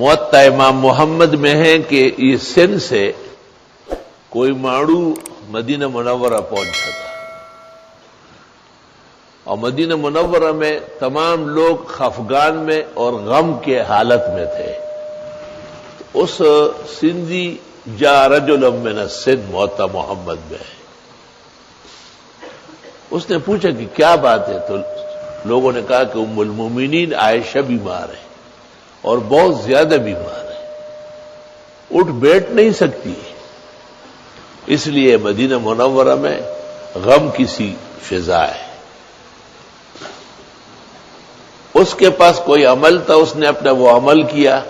موطا امام محمد میں ہے کہ یہ سندھ سے کوئی ماڑو مدینہ منورہ پہنچا تھا، اور مدینہ منورہ میں تمام لوگ خفگان میں اور غم کے حالت میں تھے۔ اس سندھی جا رجل من السندھ موطا محمد میں ہے۔ اس نے پوچھا کہ کیا بات ہے، تو لوگوں نے کہا کہ ام المومنین عائشہ بیمار ہے اور بہت زیادہ بیمار ہے، اٹھ بیٹھ نہیں سکتی، اس لیے مدینہ منورہ میں غم کی سی فضا ہے۔ اس کے پاس کوئی عمل تھا، اس نے اپنا وہ عمل کیا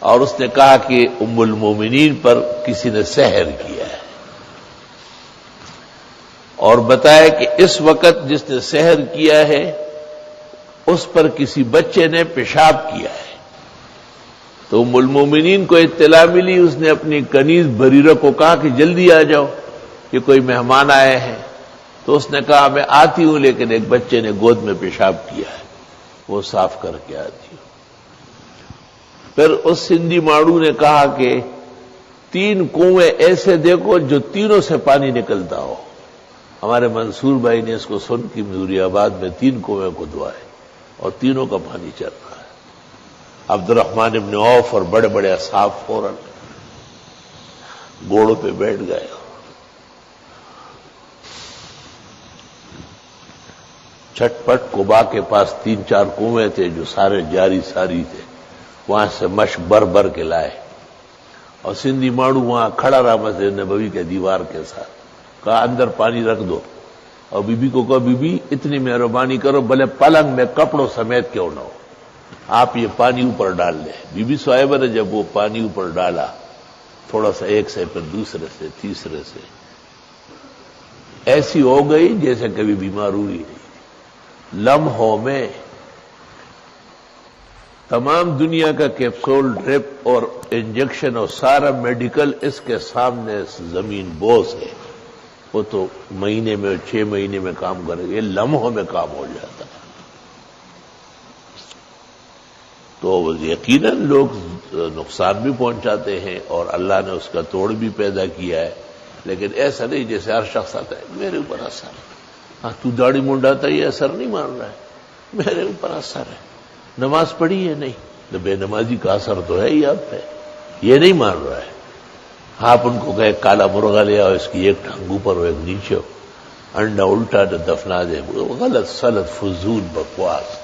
اور اس نے کہا کہ ام المومنین پر کسی نے سحر کیا ہے، اور بتایا کہ اس وقت جس نے سحر کیا ہے اس پر کسی بچے نے پیشاب کیا ہے۔ تو ام المومنین کو اطلاع ملی، اس نے اپنی کنیز بریرہ کو کہا کہ جلدی آ جاؤ، کہ کوئی مہمان آئے ہیں۔ تو اس نے کہا میں آتی ہوں، لیکن ایک بچے نے گود میں پیشاب کیا ہے، وہ صاف کر کے آتی ہوں۔ پھر اس سندھی ماڑو نے کہا کہ 3 کنویں ایسے دیکھو جو تینوں سے پانی نکلتا ہو۔ ہمارے منصور بھائی نے اس کو سن کے مزوری آباد میں 3 کنویں کھدوائے اور تینوں کا پانی چل رہا ہے۔ عبد الرحمن ابن عوف اور بڑے بڑے اصحاب فوراً گھوڑوں پہ بیٹھ گئے۔ چھٹ پٹ قباء کے پاس 3-4 کنویں تھے جو سارے جاری ساری تھے، وہاں سے مشک بھر بھر کے لائے، اور سندھی ماڑو وہاں کھڑا رہا مسجد نبوی کے دیوار کے ساتھ، کہا اندر پانی رکھ دو، اور بی بی کو کہا بی بی اتنی مہربانی کرو، بھلے پلنگ میں کپڑوں سمیت کیوں نہ ہو، آپ یہ پانی اوپر ڈال دیں۔ بی بی صاحبہ نے جب وہ پانی اوپر ڈالا، تھوڑا سا ایک سے پھر دوسرے سے تیسرے سے، ایسی ہو گئی جیسے کبھی بیمار ہوئی نہیں۔ لمحوں میں تمام دنیا کا کیپسول، ڈرپ اور انجیکشن اور سارا میڈیکل اس کے سامنے زمین بوس ہے، وہ تو مہینے میں 6 مہینے میں کام کرے گا، یہ لمحوں میں کام ہو جاتا ہے۔ تو یقیناً لوگ نقصان بھی پہنچاتے ہیں اور اللہ نے اس کا توڑ بھی پیدا کیا ہے، لیکن ایسا نہیں جیسے ہر شخص آتا ہے میرے اوپر اثر ہے، ہاں تو داڑھی منڈاتا ہے یہ اثر نہیں مان رہا ہے، میرے اوپر اثر ہے، نماز پڑھی ہے نہیں تو بے نمازی کا اثر تو ہے ہی آپ پہ، یہ نہیں مان رہا ہے۔ آپ ان کو کہے کالا مرغا لے آؤ، اس کی ایک ٹانگ اوپر ہو ایک نیچے ہو، انڈا الٹا دفنا دے، غلط سلط فضول بکواس۔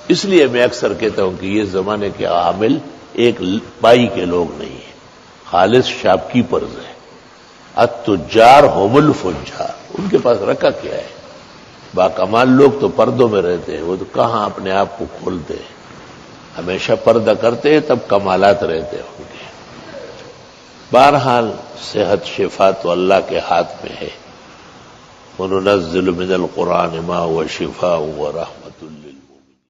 اس لیے میں اکثر کہتا ہوں کہ یہ زمانے کے عامل ایک پائی کے لوگ نہیں ہیں، خالص شاپ کیپرز ہیں۔ التجار هم الفجار، ان کے پاس رکھا کیا ہے؟ باکمال لوگ تو پردوں میں رہتے ہیں، وہ تو کہاں اپنے آپ کو کھولتے ہیں، ہمیشہ پردہ کرتے ہیں تب کمالات رہتے ہیں ان کے۔ بہرحال صحت شفا تو اللہ کے ہاتھ میں ہے۔ وَنُنَزِّلُ مِنَ الْقُرْآنِ مَا هُوَ شِفَاءٌ وَرَحْمَةٌ